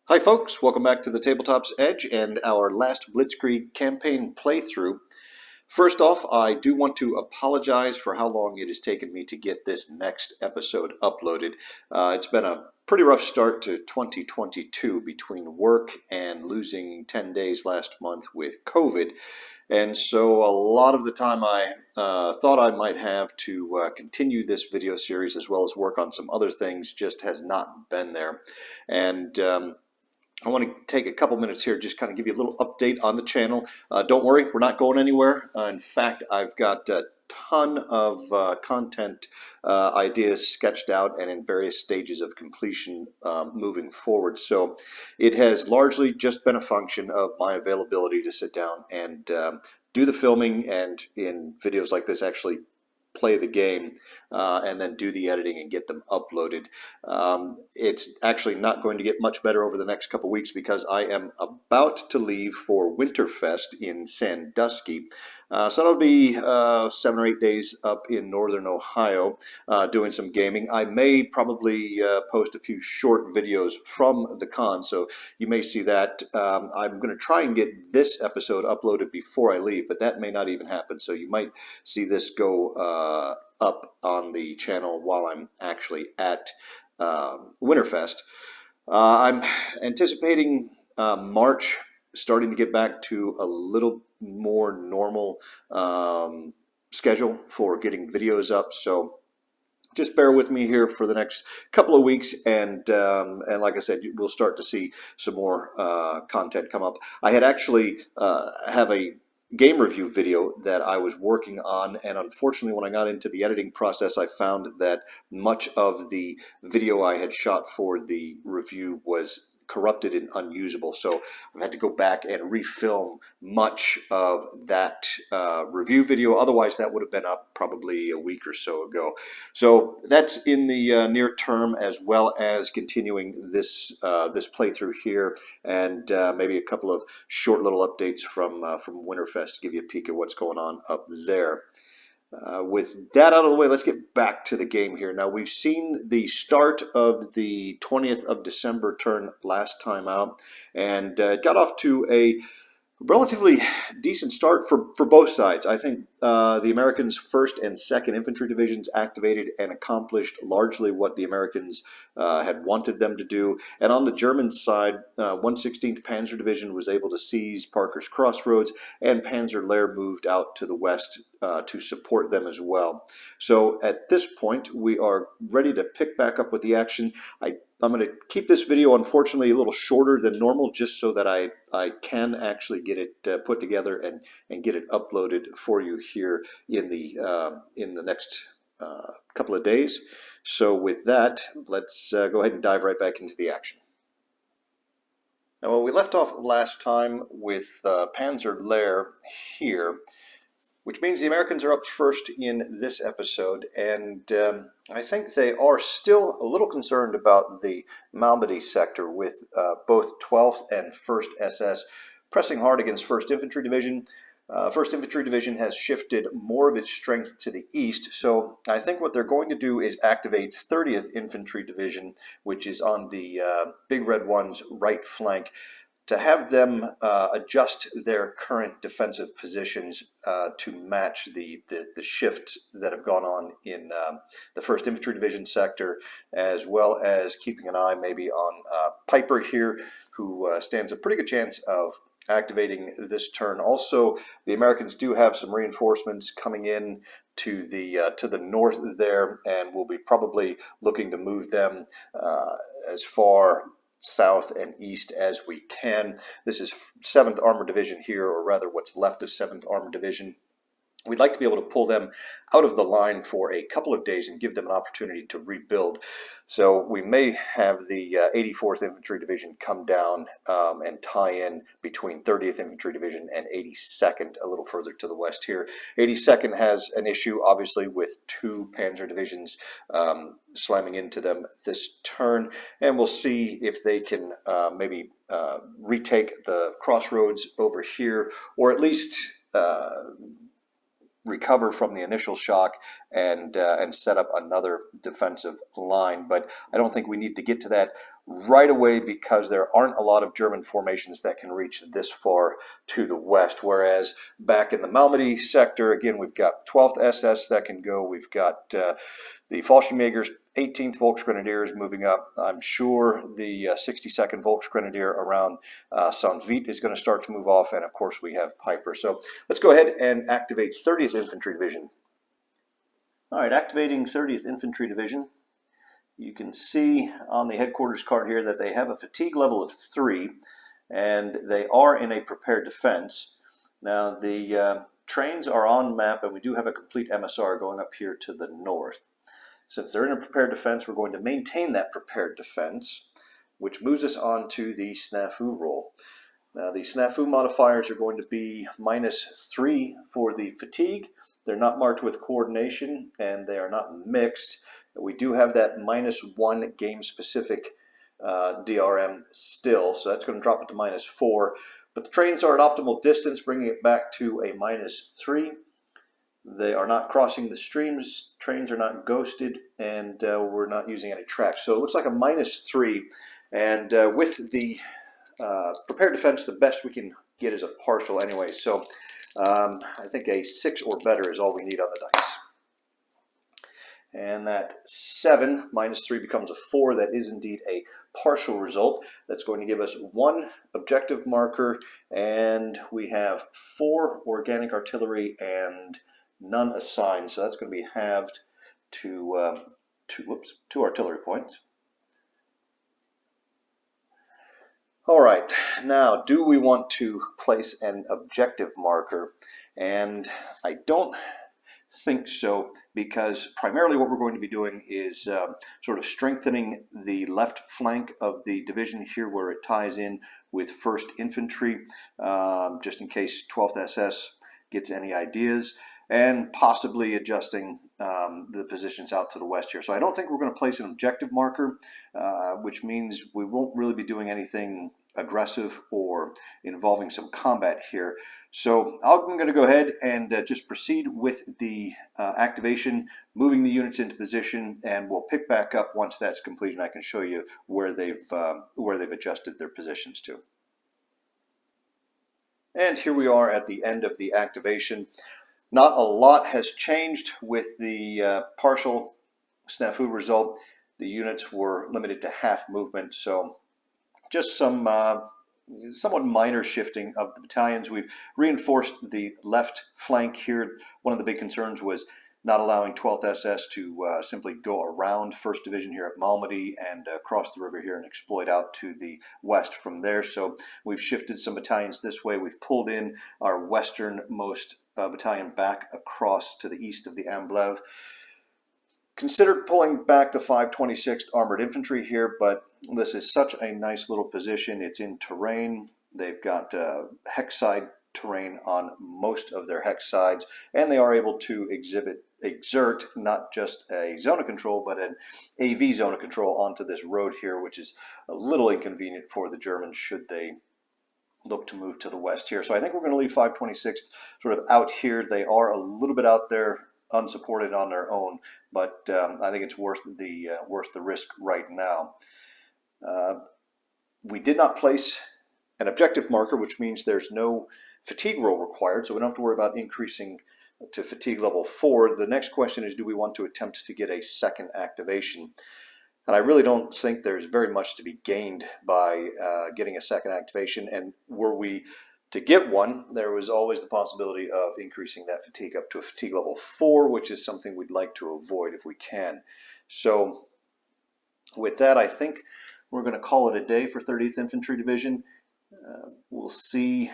Hi folks, welcome back to the Tabletop's Edge and our last Blitzkrieg campaign playthrough. First off, I do want to apologize for how long it has taken me to get this next episode uploaded. It's been a pretty rough start to 2022 between work and losing 10 days last month with COVID. And so a lot of the time I thought I might have to continue this video series as well as work on some other things just has not been there. And I want to take a couple minutes here, just kind of give you a little update on the channel. Don't worry, we're not going anywhere. In fact, I've got a ton of content ideas sketched out and in various stages of completion moving forward. So it has largely just been a function of my availability to sit down and do the filming, and in videos like this actually play the game and then do the editing and get them uploaded. It's actually not going to get much better over the next couple weeks because I am about to leave for Winterfest in Sandusky. So that'll be 7 or 8 days up in northern Ohio doing some gaming. I may probably post a few short videos from the con, so you may see that. I'm going to try and get this episode uploaded before I leave, but that may not even happen. So you might see this go up on the channel while I'm actually at Winterfest. I'm anticipating March starting to get back to a little more normal schedule for getting videos up. So just bear with me here for the next couple of weeks, and like I said, we'll start to see some more content come up. I had actually have a game review video that I was working on, and unfortunately when I got into the editing process I found that much of the video I had shot for the review was corrupted and unusable, so I've had to go back and refilm much of that review video. Otherwise that would have been up probably a week or so ago. So that's in the near term, as well as continuing this this playthrough here, and maybe a couple of short little updates from Winterfest to give you a peek at what's going on up there. With that out of the way, let's get back to the game here. Now, we've seen the start of the 20th of December turn last time out, and got off to a relatively decent start for both sides. I think the Americans' 1st and 2nd Infantry Divisions activated and accomplished largely what the Americans had wanted them to do. And on the German side, 116th Panzer Division was able to seize Parker's Crossroads, and Panzer Lehr moved out to the west to support them as well. So at this point, we are ready to pick back up with the action. I'm going to keep this video, unfortunately, a little shorter than normal, just so that I can actually get it put together and get it uploaded for you here in the next couple of days. So with that, let's go ahead and dive right back into the action. Now, well, we left off last time with Panzer Lehr here, which means the Americans are up first in this episode, and I think they are still a little concerned about the Malmedy sector, with both 12th and 1st SS pressing hard against 1st Infantry Division. 1st Infantry Division has shifted more of its strength to the east, so I think what they're going to do is activate 30th Infantry Division, which is on the Big Red One's right flank, to have them adjust their current defensive positions to match the shifts that have gone on in the 1st Infantry Division sector, as well as keeping an eye maybe on Peiper here, who stands a pretty good chance of activating this turn. Also, the Americans do have some reinforcements coming in to the north there, and we'll be probably looking to move them as far south and east as we can. This is 7th Armored Division here, or rather what's left of 7th Armored Division. We'd like to be able to pull them out of the line for a couple of days and give them an opportunity to rebuild. So we may have the 84th Infantry Division come down and tie in between 30th Infantry Division and 82nd a little further to the west here. 82nd has an issue, obviously, with 2 Panzer Divisions slamming into them this turn, and we'll see if they can maybe retake the crossroads over here, or at least recover from the initial shock and set up another defensive line. But I don't think we need to get to that right away because there aren't a lot of German formations that can reach this far to the west, whereas back in the Malmedy sector, again, we've got 12th SS that can go. We've got the Fallschirmjägers, 18th Volksgrenadiers moving up. I'm sure the 62nd Volksgrenadier around Saint-Vit is going to start to move off, and of course we have Peiper. So let's go ahead and activate 30th Infantry Division. All right, activating 30th Infantry Division. You can see on the headquarters card here that they have a fatigue level of 3, and they are in a prepared defense. Now the trains are on map, and we do have a complete MSR going up here to the north. Since they're in a prepared defense, we're going to maintain that prepared defense, which moves us on to the snafu roll. Now the snafu modifiers are going to be -3 for the fatigue. They're not marked with coordination, and they are not mixed. We do have that -1 game-specific DRM still, so that's going to drop it to -4. But the trains are at optimal distance, bringing it back to a -3. They are not crossing the streams, trains are not ghosted, and we're not using any tracks. So it looks like a -3, and with the prepared defense, the best we can get is a partial anyway. So I think a 6 or better is all we need on the dice. And that 7 -3 becomes a 4. That is indeed a partial result. That's going to give us 1 objective marker, and we have 4 organic artillery and none assigned. So that's going to be halved to 2 artillery points. All right, now do we want to place an objective marker? And I don't think so, because primarily what we're going to be doing is sort of strengthening the left flank of the division here where it ties in with 1st Infantry, just in case 12th SS gets any ideas, and possibly adjusting the positions out to the west here. So I don't think we're going to place an objective marker, which means we won't really be doing anything aggressive or involving some combat here. So I'm going to go ahead and just proceed with the activation, moving the units into position, and we'll pick back up once that's complete, and I can show you where they've adjusted their positions to. And here we are at the end of the activation. Not a lot has changed with the partial snafu result. The units were limited to half movement, so just some somewhat minor shifting of the battalions. We've reinforced the left flank here. One of the big concerns was not allowing 12th SS to simply go around 1st Division here at Malmedy and cross the river here and exploit out to the west from there. So we've shifted some battalions this way. We've pulled in our westernmost battalion back across to the east of the Amblève. Considered pulling back the 526th Armored Infantry here, but this is such a nice little position. It's in terrain. They've got hex side terrain on most of their hex sides, and they are able to exert not just a zone of control, but an AV zone of control onto this road here, which is a little inconvenient for the Germans should they look to move to the west here. So I think we're going to leave 526th sort of out here. They are a little bit out there unsupported on their own, but I think it's worth the risk right now. We did not place an objective marker, which means there's no fatigue roll required, so we don't have to worry about increasing to fatigue level 4. The next question is, do we want to attempt to get a second activation? And I really don't think there's very much to be gained by getting a second activation, and were we to get one, there was always the possibility of increasing that fatigue up to a fatigue level 4, which is something we'd like to avoid if we can. So with that, I think we're going to call it a day for 30th Infantry Division. We'll see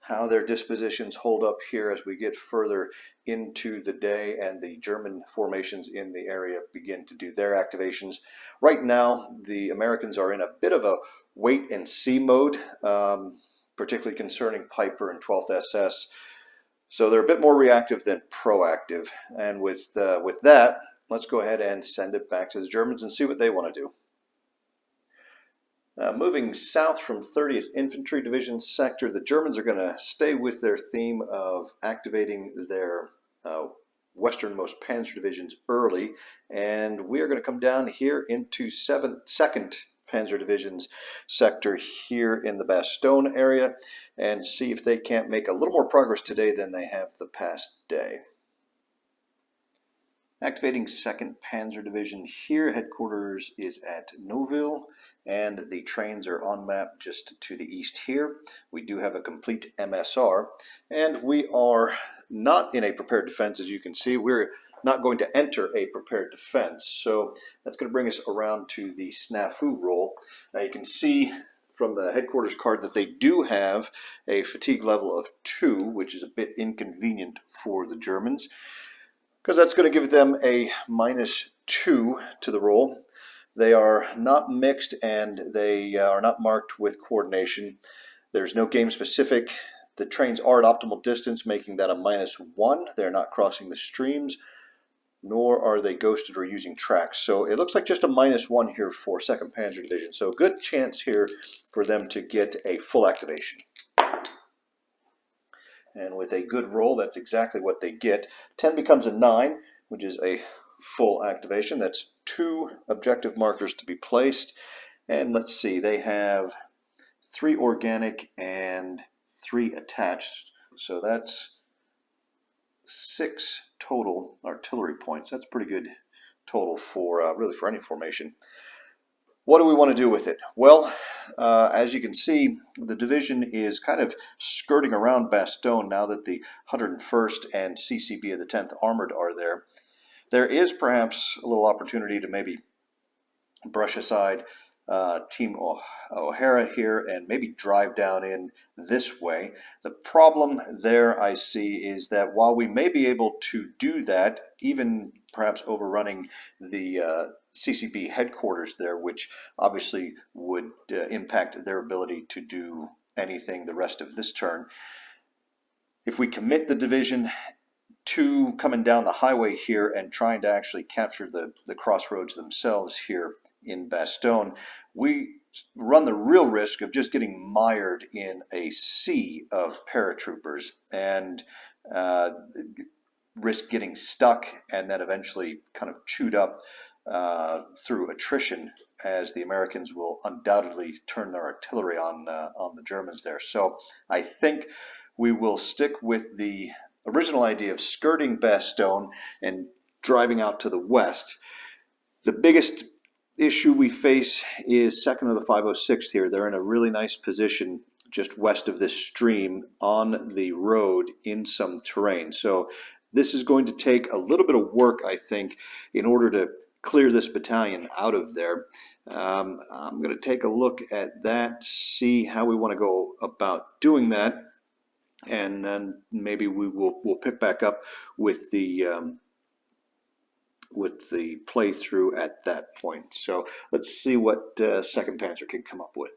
how their dispositions hold up here as we get further into the day and the German formations in the area begin to do their activations. Right now, the Americans are in a bit of a wait and see mode, particularly concerning Peiper and 12th SS. So they're a bit more reactive than proactive. And with that, let's go ahead and send it back to the Germans and see what they want to do. Moving south from 30th Infantry Division sector, the Germans are going to stay with their theme of activating their westernmost panzer divisions early, and we are going to come down here into 2nd Panzer Division's sector here in the Bastogne area and see if they can't make a little more progress today than they have the past day. Activating 2nd Panzer Division here. Headquarters is at Neuville, and the trains are on map just to the east here. We do have a complete MSR, and we are not in a prepared defense. As you can see, we're not going to enter a prepared defense. So that's going to bring us around to the snafu roll. Now you can see from the headquarters card that they do have a fatigue level of 2, which is a bit inconvenient for the Germans, because that's going to give them a -2 to the roll. They are not mixed and they are not marked with coordination. There's no game specific. The trains are at optimal distance, making that a -1. They're not crossing the streams, nor are they ghosted or using tracks. So it looks like just a -1 here for 2nd Panzer Division. So a good chance here for them to get a full activation. And with a good roll, that's exactly what they get. 10 becomes a 9, which is a full activation. That's 2 objective markers to be placed. And let's see, they have 3 organic and 3 attached. So that's 6 total artillery points. That's pretty good total for really for any formation. What do we want to do with it? Well, as you can see, the division is kind of skirting around Bastogne now that the 101st and CCB of the 10th Armored are there. There is perhaps a little opportunity to maybe brush aside Team O'Hara here and maybe drive down in this way. The problem there I see is that while we may be able to do that, even perhaps overrunning the CCB headquarters there, which obviously would impact their ability to do anything the rest of this turn. If we commit the division to coming down the highway here and trying to actually capture the crossroads themselves here in Bastogne, we run the real risk of just getting mired in a sea of paratroopers and risk getting stuck and then eventually kind of chewed up through attrition, as the Americans will undoubtedly turn their artillery on the Germans there. So I think we will stick with the original idea of skirting Bastogne and driving out to the west. The biggest issue we face is 2nd of the 506th here. They're in a really nice position just west of this stream on the road in some terrain. So this is going to take a little bit of work, I think, in order to clear this battalion out of there. I'm going to take a look at that, see how we want to go about doing that, and then maybe we'll pick back up with the playthrough at that point. So let's see what 2nd Panzer can come up with.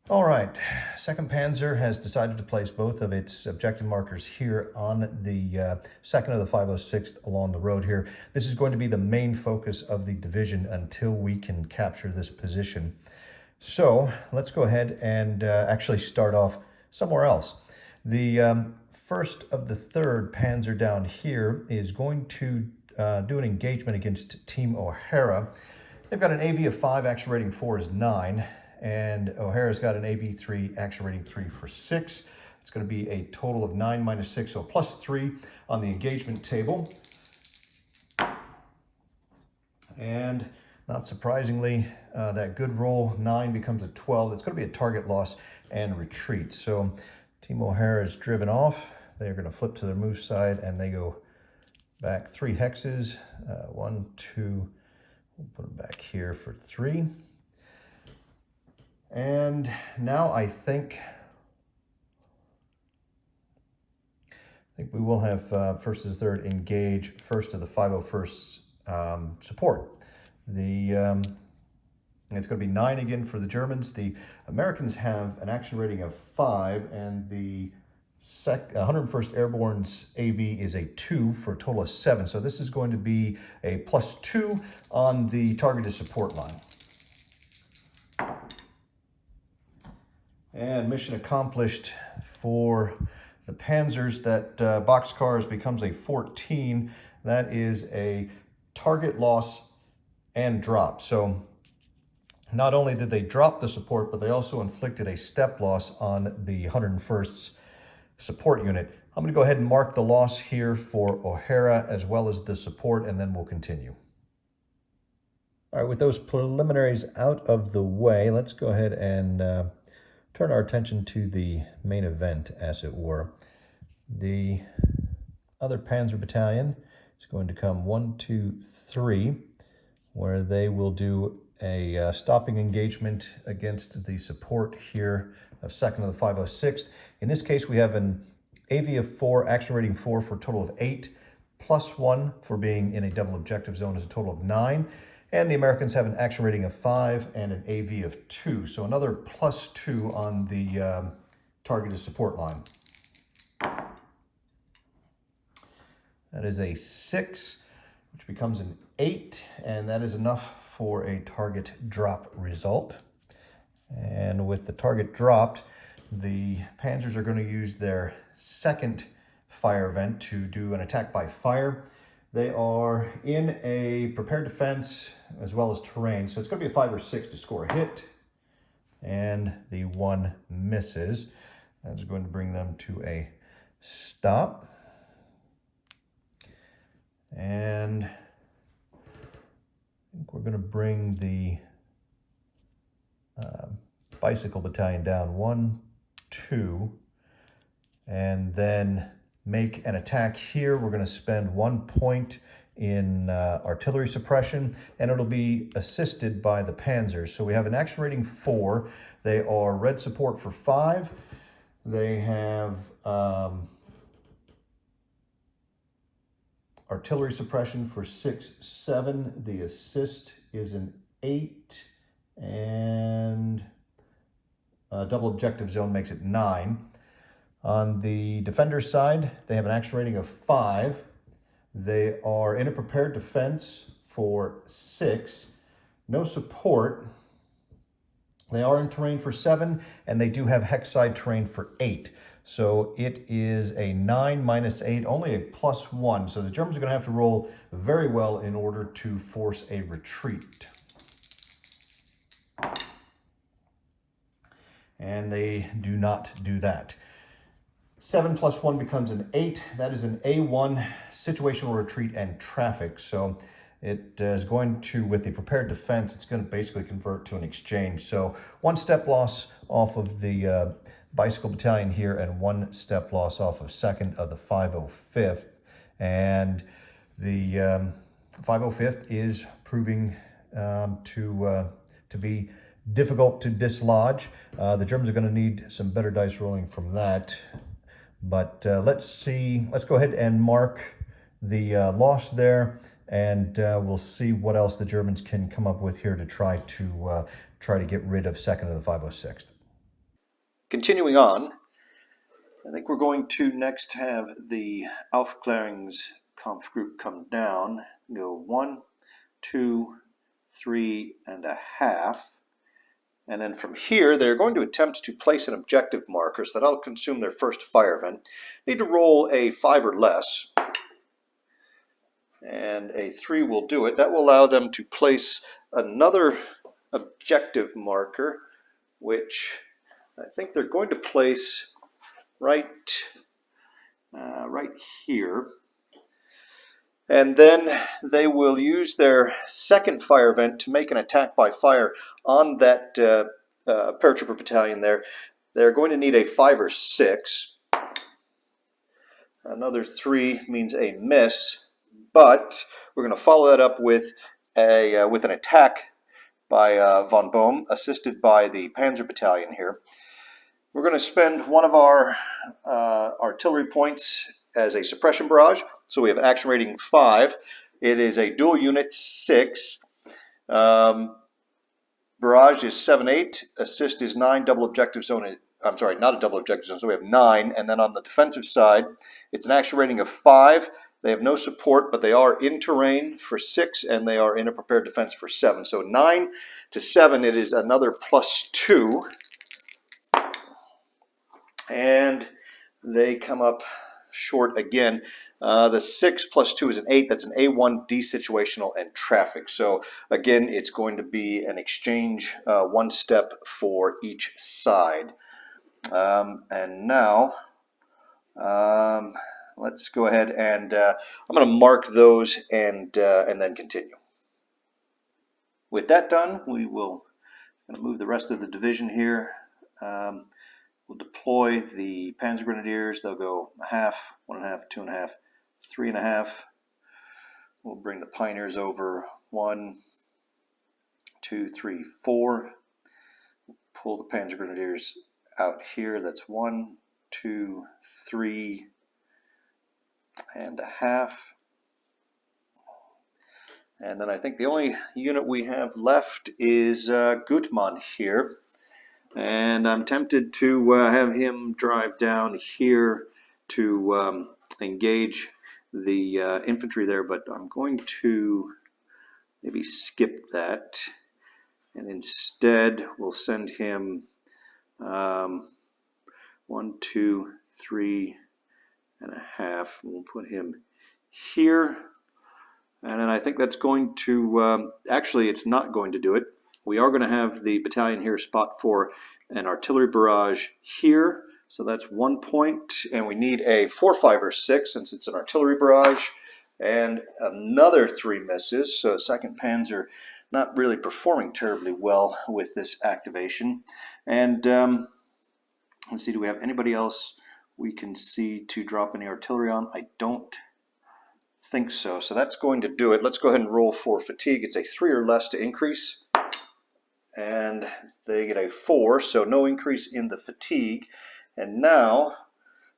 All right, 2nd Panzer has decided to place both of its objective markers here on the 2nd of the 506th along the road here. This is going to be the main focus of the division until we can capture this position. So let's go ahead and actually start off somewhere else. The 1st of the 3rd Panzer down here is going to do an engagement against Team O'Hara. They've got an AV of 5, action rating 4 is 9. And O'Hara's got an AV3, action rating 3 for 6. It's going to be a total of 9 minus 6, so plus 3 on the engagement table. And not surprisingly, that good roll, 9 becomes a 12. It's going to be a target loss and retreat. So Team O'Hara is driven off. They're going to flip to their move side, and they go back 3 hexes. 1, 2, we'll put them back here for 3. And now I think we will have 1st to 3rd engage 1st of the 501st support. It's going to be 9 again for the Germans. The Americans have an action rating of 5, and the 101st Airborne's AV is a 2 for a total of 7. So this is going to be a plus 2 on the targeted support line. And mission accomplished for the Panzers. That boxcars becomes a 14. That is a target loss and drop. So Not only did they drop the support, but they also inflicted a step loss on the 101st's support unit. I'm going to go ahead and mark the loss here for O'Hara as well as the support, and then we'll continue. All right, with those preliminaries out of the way, let's go ahead and turn our attention to the main event, as it were. The other Panzer battalion is going to come 1, 2, 3, where they will do a stopping engagement against the support here of 2nd of the 506th. In this case, we have an AV of 4, action rating 4 for a total of 8, plus 1 for being in a double objective zone is a total of 9. And the Americans have an action rating of 5 and an AV of 2. So another plus 2 on the targeted support line. That is a 6, which becomes an 8, and that is enough for a target drop result. And with the target dropped, the Panzers are going to use their second fire event to do an attack by fire. They are in a prepared defense as well as terrain, so it's going to be a 5 or 6 to score a hit, and the 1 misses. That's going to bring them to a stop. And I think we're going to bring the bicycle battalion down 1, 2, and then make an attack here. We're going to spend 1 point in artillery suppression, and it'll be assisted by the Panzers. So we have an action rating 4. They are red support for 5. They have artillery suppression for 6, 7. The assist is an 8, and double objective zone makes it 9. On the defender's side, they have an action rating of 5. They are in a prepared defense for 6. No support. They are in terrain for 7, and they do have hex side terrain for 8. So it is a 9 minus 8, only a plus 1. So the Germans are going to have to roll very well in order to force a retreat. And they do not do that. 7 plus 1 becomes an 8. That is an A1, situational retreat and traffic. So it is going to, with the prepared defense, it's going to basically convert to an exchange. So 1 step loss off of the bicycle battalion here, and 1 step loss off of 2nd of the 505th. And the 505th is proving to be difficult to dislodge. The Germans are going to need some better dice rolling from that. But let's go ahead and mark the loss there, and we'll see what else the Germans can come up with here to try to get rid of 2nd of the 506th. Continuing on, I think we're going to next have the Aufklärungskampf group come down, go 1, 2, 3 and a half. And then from here, they're going to attempt to place an objective marker, so that'll consume their first fire event. Need to roll a 5 or less, and a 3 will do it. That will allow them to place another objective marker, which I think they're going to place right here. And then they will use their second fire event to make an attack by fire on that paratrooper battalion there. They're going to need a 5 or 6. Another 3 means a miss, but we're going to follow that up with an attack by von Bohm, assisted by the Panzer battalion here. We're going to spend 1 of our artillery points as a suppression barrage. So we have action rating 5. It is a dual unit 6. Barrage is 7, 8. Assist is 9. Double objective zone. I'm sorry, not a double objective zone. So we have 9. And then on the defensive side, it's an action rating of 5. They have no support, but they are in terrain for 6, and they are in a prepared defense for 7. So 9 to 7, it is another plus 2. And they come up short again. The 6 plus 2 is an 8. That's an A1 desituational and traffic. So again, it's going to be an exchange one step for each side. And now let's go ahead and I'm going to mark those and then continue. With that done, we will move the rest of the division here. We'll deploy the Panzer Grenadiers. They'll go a half, 1.5, 2.5, 3.5. We'll bring the Pioneers over 1, 2, 3, 4. Pull the Panzer Grenadiers out here. That's 1, 2, 3 and a half. And then I think the only unit we have left is Gutmann here. And I'm tempted to have him drive down here to engage the infantry there, but I'm going to maybe skip that. And instead, we'll send him 1, 2, 3 and a half. We'll put him here. And then I think that's going to, actually it's not going to do it. We are going to have the battalion here spot for an artillery barrage here. So that's 1 point, and we need a 4, 5, or 6 since it's an artillery barrage. And another 3 misses, so 2nd Panzer not really performing terribly well with this activation. And let's see, do we have anybody else we can see to drop any artillery on? I don't think so. So that's going to do it. Let's go ahead and roll for fatigue. It's a 3 or less to increase. And they get a 4, so no increase in the fatigue. And now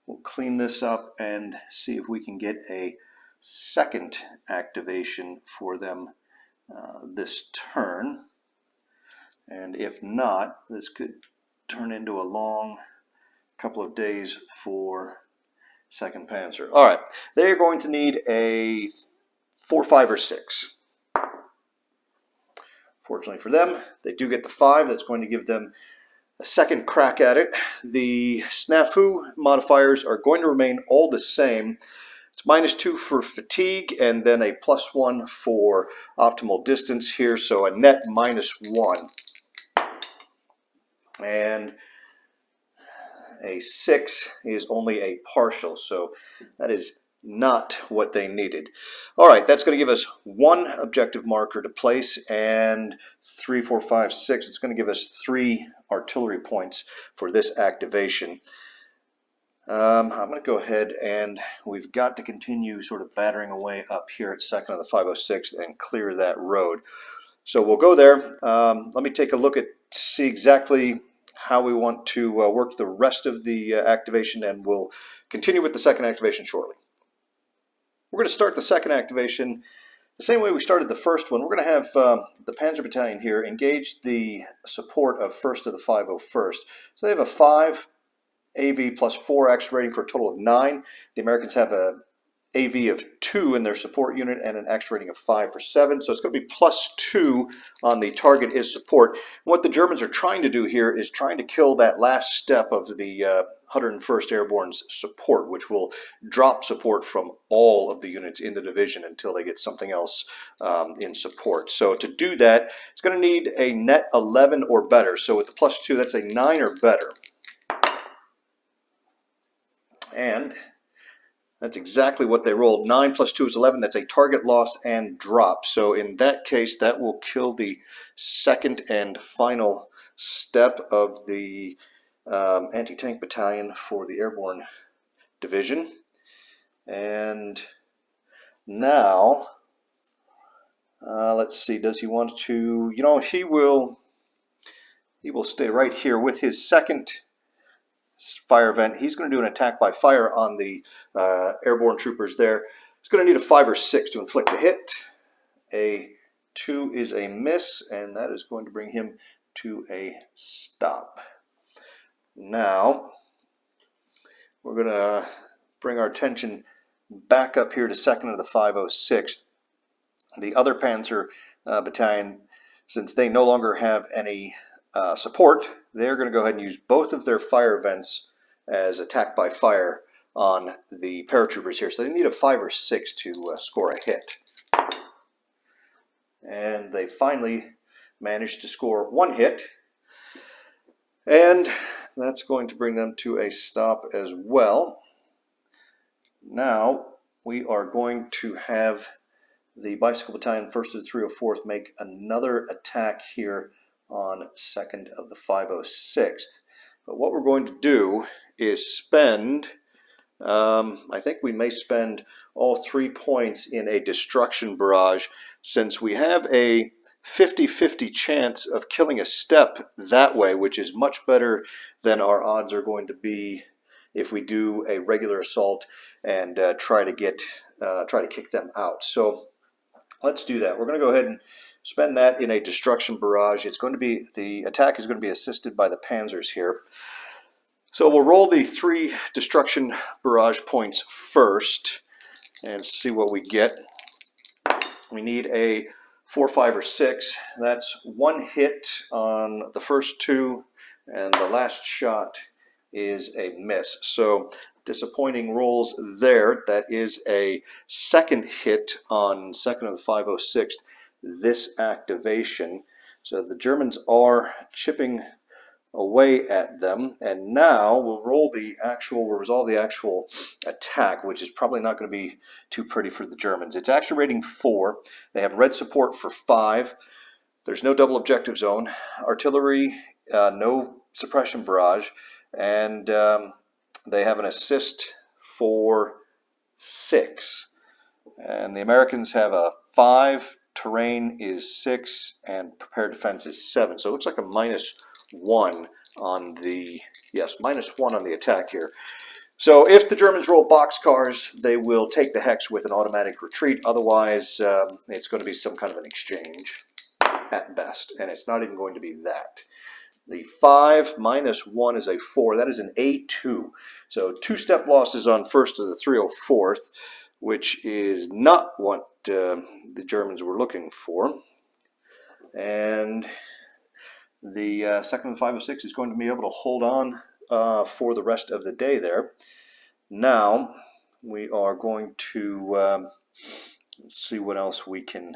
we'll clean this up and see if we can get a 2nd activation for them this turn. And if not, this could turn into a long couple of days for 2nd Panzer. All right, they're going to need a 4, 5, or 6. Fortunately for them, they do get the 5. That's going to give them a 2nd crack at it. The snafu modifiers are going to remain all the same. It's -2 for fatigue and then a +1 for optimal distance here, so a net -1. And a 6 is only a partial, so that is not what they needed. All right, that's going to give us 1 objective marker to place, and 3, 4, 5, 6. It's going to give us 3 artillery points for this activation. I'm going to go ahead, and we've got to continue sort of battering away up here at 2nd of the 506th and clear that road. So we'll go there. Let me take a look at, see exactly how we want to work the rest of the activation, and we'll continue with the 2nd activation shortly. We're going to start the 2nd activation the same way we started the first one. We're going to have the Panzer Battalion here engage the support of 1st of the 501st. So they have a 5 AV plus 4 extra rating for a total of 9. The Americans have a AV of 2 in their support unit and an extra rating of 5 for 7. So it's going to be +2 on the target is support. And what the Germans are trying to do here is trying to kill that last step of the 101st Airborne's support, which will drop support from all of the units in the division until they get something else in support. So to do that, it's going to need a net 11 or better. So with the +2, that's a 9 or better. And that's exactly what they rolled. 9 plus 2 is 11. That's a target loss and drop. So in that case, that will kill the 2nd and final step of the anti-tank battalion for the airborne division. And now, let's see, does he want to, you know, he will stay right here with his 2nd fire event. He's going to do an attack by fire on the airborne troopers there. He's going to need a 5 or 6 to inflict a hit. A 2 is a miss, and that is going to bring him to a stop. Now, we're going to bring our attention back up here to 2nd of the 506th. The other Panzer battalion, since they no longer have any support, they're going to go ahead and use both of their fire events as attack by fire on the paratroopers here. So they need a 5 or 6 to score a hit. And they finally managed to score 1 hit. And that's going to bring them to a stop as well. Now we are going to have the Bicycle Battalion, 1st of the 304th, make another attack here on 2nd of the 506th. But what we're going to do is spend, I think we may spend all 3 points in a destruction barrage, since we have a 50-50 chance of killing a step that way, which is much better than our odds are going to be if we do a regular assault and try to kick them out. So let's do that. We're going to go ahead and spend that in a destruction barrage. It's going to be, the attack is going to be assisted by the Panzers here. So we'll roll the 3 destruction barrage points first and see what we get. We need a 4, 5, or 6. That's 1 hit on the first 2, and the last shot is a miss. So disappointing rolls there. That is a 2nd hit on 2nd of the 506th, this activation. So the Germans are chipping away at them, and now we'll resolve the actual attack, which is probably not going to be too pretty for the Germans. It's action rating 4. They have red support for 5. There's no double objective zone, artillery, no suppression barrage, and they have an assist for 6. And the Americans have a 5, terrain is 6, and prepared defense is 7. So it looks like a -1 on the, yes, -1 on the attack here. So if the Germans roll boxcars, they will take the hex with an automatic retreat. Otherwise, it's going to be some kind of an exchange at best, and it's not even going to be that. The 5 -1 is a 4. That is an A2. So 2 step losses on 1st of the 304th, which is not what the Germans were looking for. And the 2nd of the 506 is going to be able to hold on for the rest of the day there. Now we are going to see what else we can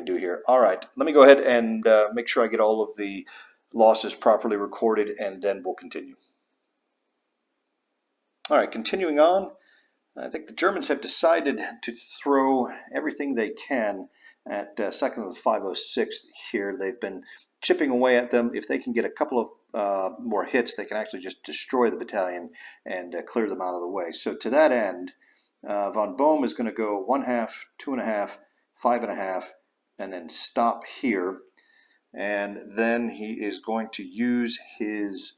do here. All right, let me go ahead and make sure I get all of the losses properly recorded, and then we'll continue. All right, continuing on, I think the Germans have decided to throw everything they can at 2nd of the 506th here. They've been chipping away at them. If they can get a couple of more hits, they can actually just destroy the battalion and clear them out of the way. So to that end, von Bohm is going to go 1/2, 2.5, 5.5, and then stop here. And then he is going to use his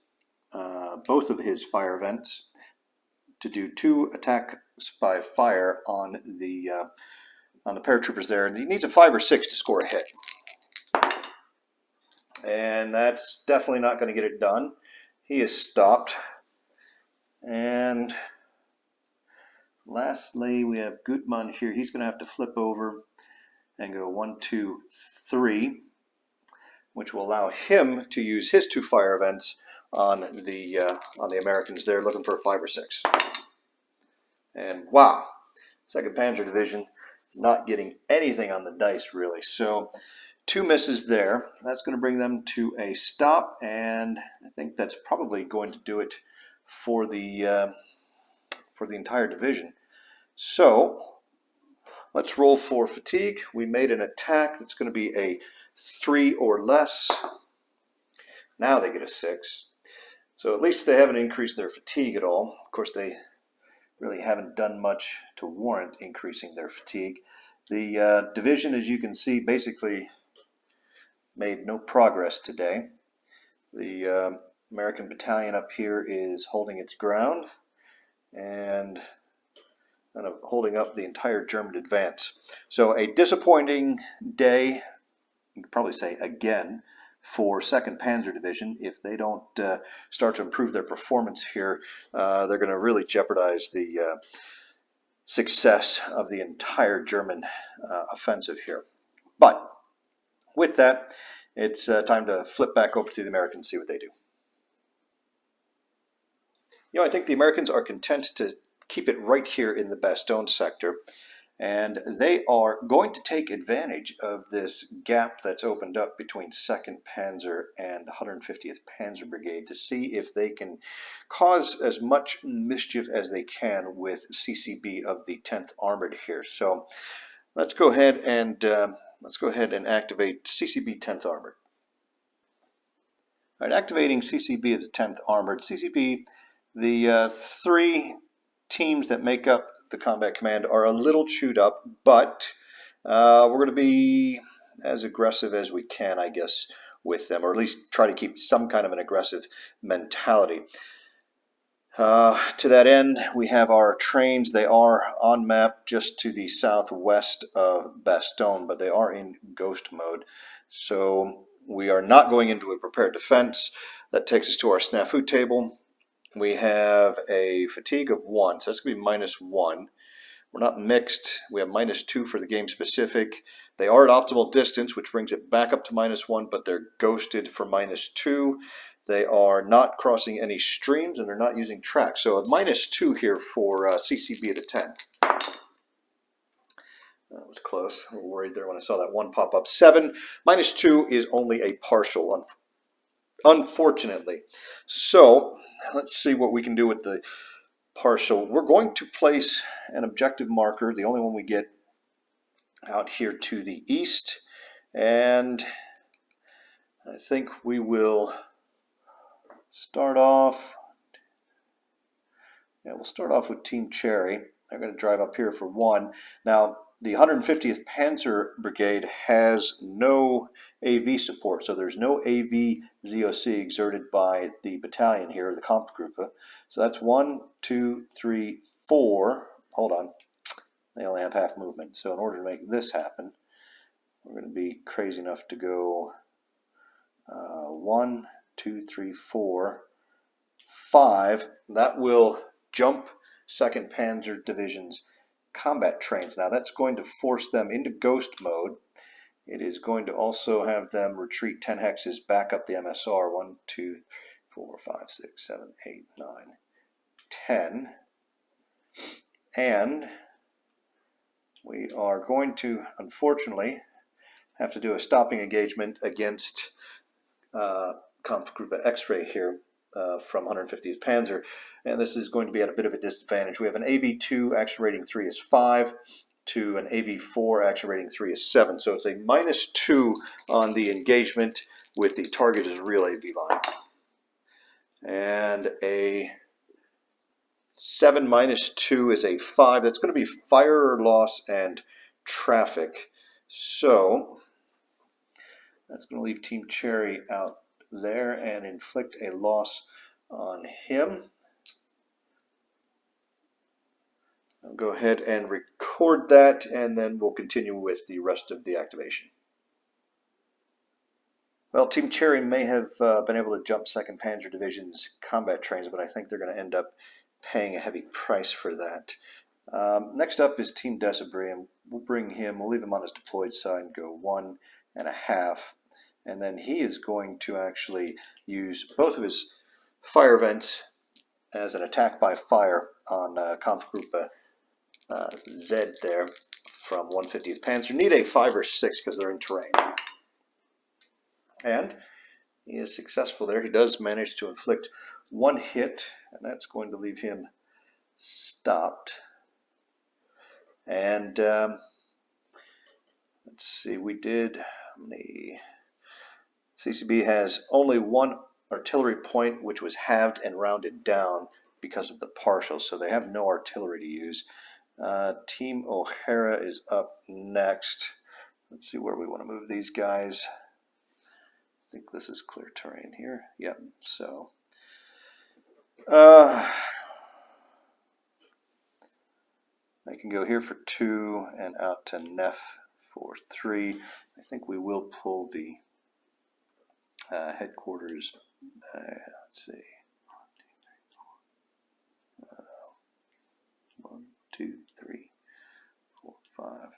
both of his fire vents to do 2 attacks by fire on the paratroopers there, and he needs a 5 or 6 to score a hit. And that's definitely not going to get it done. He is stopped. And lastly, we have Gutmann here. He's going to have to flip over and go 1, 2, 3, which will allow him to use his 2 fire events on the Americans there, looking for a 5 or 6. And wow, 2nd Panzer Division is not getting anything on the dice really. So 2 misses there. That's going to bring them to a stop, and I think that's probably going to do it for the entire division. So let's roll for fatigue. We made an attack that's going to be a 3 or less. Now they get a 6. So at least they haven't increased their fatigue at all. Of course, they really haven't done much to warrant increasing their fatigue. The division, as you can see, basically made no progress today. The American battalion up here is holding its ground and kind of holding up the entire German advance. So a disappointing day, you could probably say again, for 2nd Panzer Division. If they don't start to improve their performance here, they're going to really jeopardize the success of the entire German offensive here. But with that, it's time to flip back over to the Americans and see what they do. I think the Americans are content to keep it right here in the Bastogne sector, and they are going to take advantage of this gap that's opened up between 2nd Panzer and 150th Panzer Brigade to see if they can cause as much mischief as they can with CCB of the 10th Armored here. So let's go ahead and activate CCB 10th Armored. All right, activating CCB of the 10th Armored. CCB, the 3 teams that make up the combat command are a little chewed up, but we're going to be as aggressive as we can, I guess, with them, or at least try to keep some kind of an aggressive mentality. To that end, we have our trains. They are on map just to the southwest of Bastogne, but they are in ghost mode. So we are not going into a prepared defense. That takes us to our snafu table. We have a fatigue of 1, so that's going to be -1. We're not mixed. We have -2 for the game specific. They are at optimal distance, which brings it back up to -1, but they're ghosted for -2. They are not crossing any streams, and they're not using tracks. So a -2 here for CCB of the 10. That was close. I was worried there when I saw that 1 pop up. 7. -2 is only a partial, unfortunately. So let's see what we can do with the partial. We're going to place an objective marker, the only one we get, out here to the east, and I think we will start off. Yeah, we'll start off with Team Cherry. They're going to drive up here for 1. Now, the 150th Panzer Brigade has no AV support, so there's no AV ZOC exerted by the battalion here, the Kampfgruppe. So that's 1, 2, 3, 4. Hold on. They only have half movement. So in order to make this happen, we're going to be crazy enough to go 1, 2, 3, 4, 5. That will jump 2nd Panzer Division's combat trains. Now that's going to force them into ghost mode. It is going to also have them retreat 10 hexes back up the MSR. 1, 2, 4, 5, 6, 7, 8, 9, 10. And we are going to, unfortunately, have to do a stopping engagement against Kampfgruppe X-Ray here from 150th Panzer, and this is going to be at a bit of a disadvantage. We have an AV2, action rating 3 is 5, to an AV4, action rating 3 is 7, so it's a -2 on the engagement with the target as real AV line. And a 7 -2 is a 5. That's going to be fire loss and traffic. So that's going to leave Team Cherry out there and inflict a loss on him. I'll go ahead and record that, and then we'll continue with the rest of the activation. Well, Team Cherry may have been able to jump 2nd Panzer Division's combat trains, but I think they're going to end up paying a heavy price for that. Next up is Team Decibri, and we'll leave him on his deployed side and go 1.5. And then he is going to actually use both of his fire vents as an attack by fire on Kampfgruppe Z there from 150th Panzer. Need a 5 or 6 because they're in terrain. And he is successful there. He does manage to inflict 1 hit, and that's going to leave him stopped. And let's see, we did how many? CCB has only 1 artillery point, which was halved and rounded down because of the partial, so they have no artillery to use. Team O'Hara is up next. Let's see where we want to move these guys. I think this is clear terrain here. Yep, so I can go here for 2 and out to Neff for 3. I think we will pull the headquarters. Let's see. 1, 2, 3, 4, 5.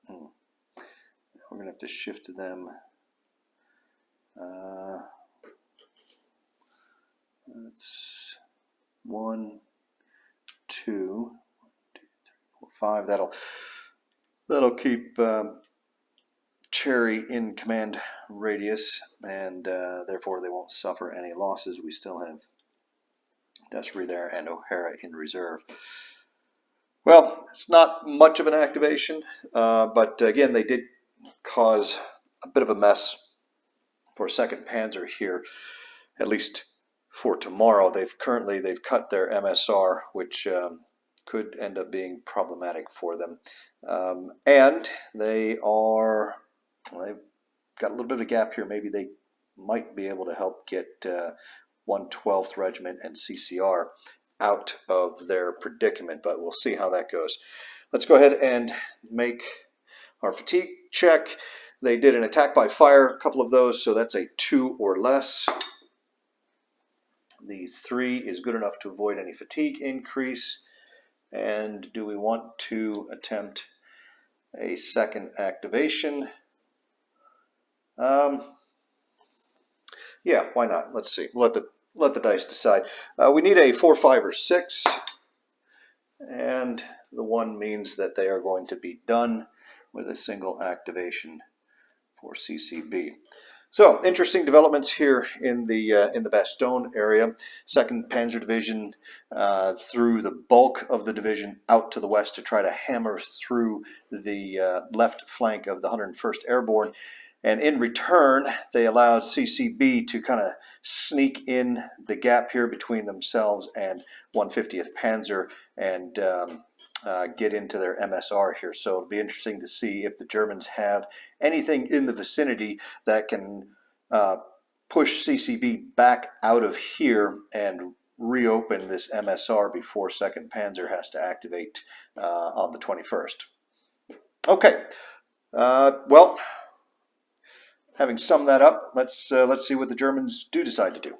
We're going to have to shift them. Let's 1, 2, 4, 5. That'll keep Cherry in command radius, and therefore they won't suffer any losses. We still have Desiree there and O'Hara in reserve. Well, it's not much of an activation, but again, they did cause a bit of a mess for 2nd Panzer here, at least for tomorrow. They've cut their MSR, which could end up being problematic for them. And they've got a little bit of a gap here. Maybe they might be able to help get 112th Regiment and CCR out of their predicament, but we'll see how that goes. Let's go ahead and make our fatigue check. They did an attack by fire, a couple of those, so that's a 2 or less. The 3 is good enough to avoid any fatigue increase. And do we want to attempt a second activation? Yeah, why not? Let's see. Let the dice decide. We need a 4, 5, or 6, and the 1 means that they are going to be done with a single activation for CCB. So interesting developments here in the Bastogne area. 2nd Panzer Division threw the bulk of the division out to the west to try to hammer through the left flank of the 101st Airborne. And in return, they allowed CCB to kind of sneak in the gap here between themselves and 150th Panzer and get into their MSR here. So it'll be interesting to see if the Germans have anything in the vicinity that can push CCB back out of here and reopen this MSR before 2nd Panzer has to activate on the 21st. Okay, well, having summed that up, let's see what the Germans do decide to do.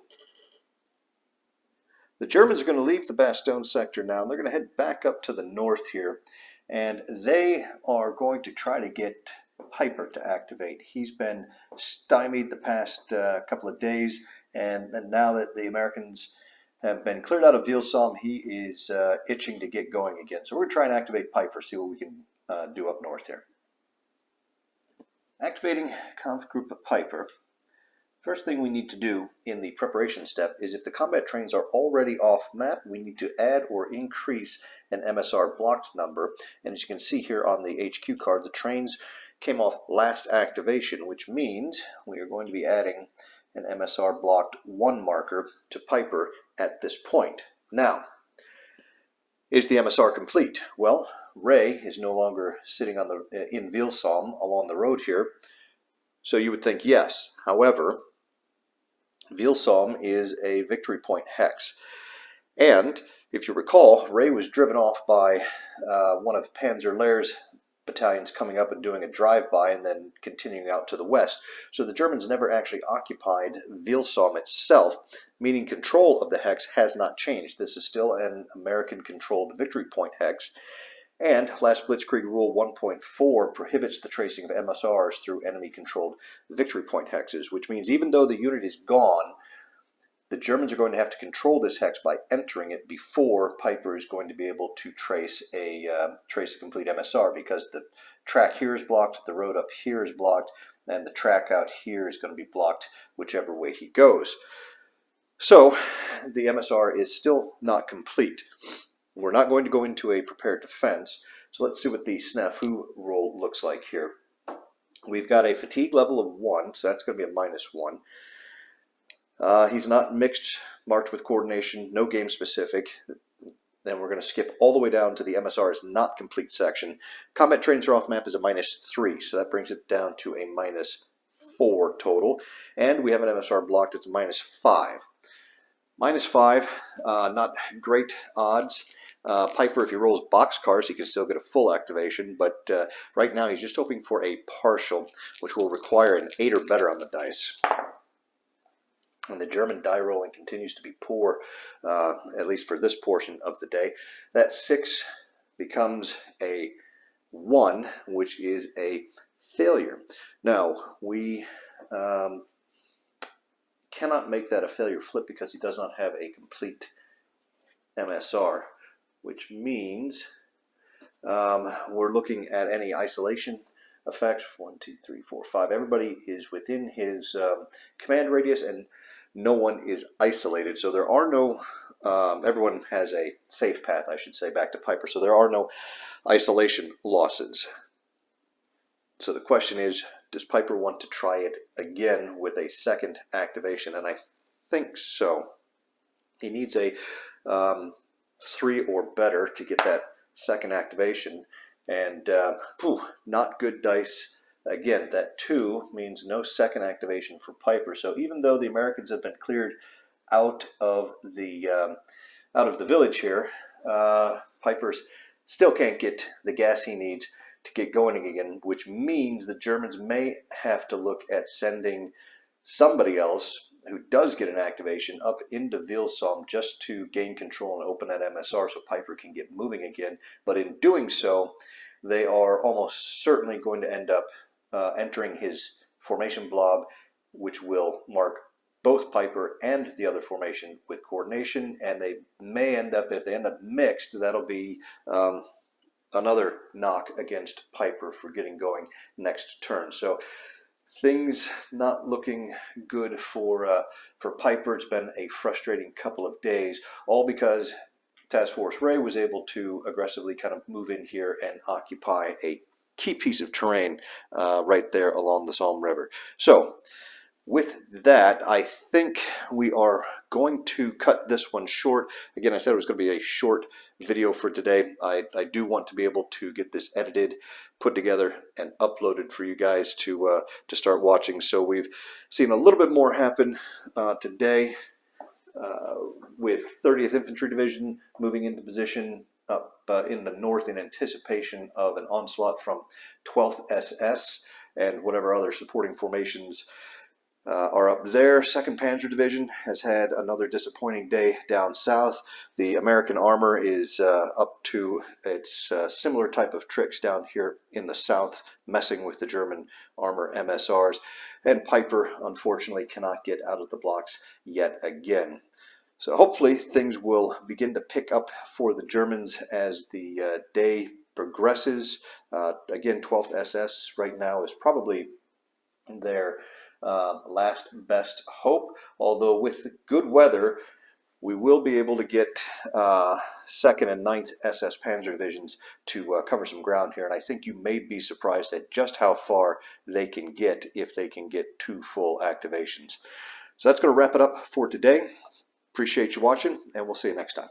The Germans are going to leave the Bastogne sector now, and they're going to head back up to the north here, and they are going to try to get Peiper to activate. He's been stymied the past couple of days, and now that the Americans have been cleared out of Vilsam, he is itching to get going again. So we're going to try and activate Peiper, see what we can do up north here. Activating Conf Group Peiper. First thing we need to do in the preparation step is if the combat trains are already off map, we need to add or increase an MSR blocked number. And as you can see here on the HQ card, the trains came off last activation, which means we are going to be adding an MSR blocked 1 marker to Peiper at this point. Now, is the MSR complete? Well, Ray is no longer sitting on in Vilsam along the road here, so you would think yes. However, Vilsam is a victory point hex, and if you recall, Ray was driven off by one of Panzer Lehr's battalions coming up and doing a drive-by and then continuing out to the west. So the Germans never actually occupied Vilsam itself, meaning control of the hex has not changed. This is still an American-controlled victory point hex. And last Blitzkrieg Rule 1.4 prohibits the tracing of MSRs through enemy-controlled victory point hexes, which means even though the unit is gone, the Germans are going to have to control this hex by entering it before Peiper is going to be able to trace a complete MSR, because the track here is blocked, the road up here is blocked, and the track out here is going to be blocked whichever way he goes. So the MSR is still not complete. We're not going to go into a prepared defense, so let's see what the snafu roll looks like here. We've got a fatigue level of 1, so that's going to be a -1. He's not mixed, marked with coordination, no game specific. Then we're going to skip all the way down to the MSR is not complete section. Combat trains are off map is a -3, so that brings it down to a -4 total. And we have an MSR blocked, it's a -5. -5, not great odds. Peiper, if he rolls boxcars, he can still get a full activation, but right now he's just hoping for a partial, which will require an 8 or better on the dice. And the German die rolling continues to be poor, at least for this portion of the day. That 6 becomes a 1, which is a failure. Now, we cannot make that a failure flip because he does not have a complete MSR, which means we're looking at any isolation effects. 1, 2, 3, 4, 5. Everybody is within his command radius, and no one is isolated. So there are no, everyone has a safe path, I should say, back to Peiper. So there are no isolation losses. So the question is, does Peiper want to try it again with a second activation? And I think so. He needs a 3 or better to get that second activation, and not good dice. Again, that 2 means no second activation for Peiper. So even though the Americans have been cleared out of the village here, Peiper's still can't get the gas he needs to get going again, which means the Germans may have to look at sending somebody else who does get an activation up into Vilsholm just to gain control and open that MSR so Peiper can get moving again. But in doing so, they are almost certainly going to end up entering his formation blob, which will mark both Peiper and the other formation with coordination, and they may end up, if they end up mixed, that'll be another knock against Peiper for getting going next turn. So things not looking good for Peiper. It's been a frustrating couple of days, all because Task Force Ray was able to aggressively kind of move in here and occupy a key piece of terrain right there along the Somme River. So with that, I think we are going to cut this one short. Again, I said it was going to be a short video for today. I do want to be able to get this edited, put together, and uploaded for you guys to start watching. So we've seen a little bit more happen today with 30th Infantry Division moving into position up in the north in anticipation of an onslaught from 12th SS and whatever other supporting formations are up there. 2nd Panzer Division has had another disappointing day down south. The American armor is up to its similar type of tricks down here in the south, messing with the German armor MSRs. And Peiper, unfortunately, cannot get out of the blocks yet again. So hopefully things will begin to pick up for the Germans as the day progresses. Again, 12th SS right now is probably their last best hope, although with the good weather we will be able to get 2nd and 9th SS Panzer Divisions to cover some ground here, and I think you may be surprised at just how far they can get if they can get 2 full activations. So that's going to wrap it up for today. Appreciate you watching, and we'll see you next time.